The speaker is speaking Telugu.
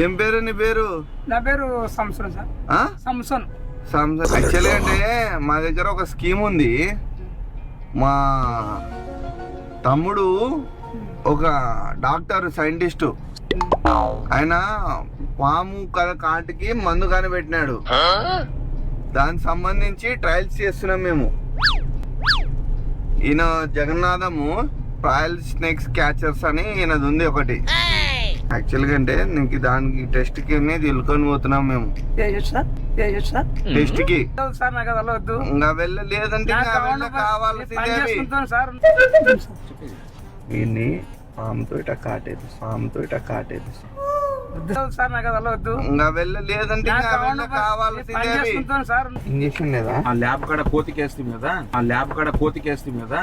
ఏం పేరు నీ పేరు? నా పేరు సంసన్ సార్. సంసన్. యాక్చువల్లీ అంటే మా దగ్గర ఒక స్కీమ్ ఉంది. మా తమ్ముడు ఒక డాక్టర్ సైంటిస్ట్, ఆయన పాము కాటికి మందు కనిపెట్టినాడు. దానికి సంబంధించి ట్రయల్స్ చేస్తున్నాం మేము. ఈయన జగన్నాథము ట్రయల్ స్నేక్స్ క్యాచర్స్ అని ఈయనది ఉంది ఒకటి. యాక్చువల్గా అంటే నీకు దానికి టెస్ట్ కి తెలుకొని పోతున్నాం మేము. టెస్ట్ కి ఇంకా వెళ్ళలేదంటే కావాల్సిందే. దీన్ని పాముతో ఇట కాటేది, పాముతో ఇట కాటేది. ఇంకా వెళ్ళలేదంటే కావాల్సిందే. ఇంజక్షన్ లేదా? ఆ ల్యాబ్ కాడ కోతికేస్తుంది కదా, ఆ ల్యాబ్ కాడ కోతికేస్తుంది కదా.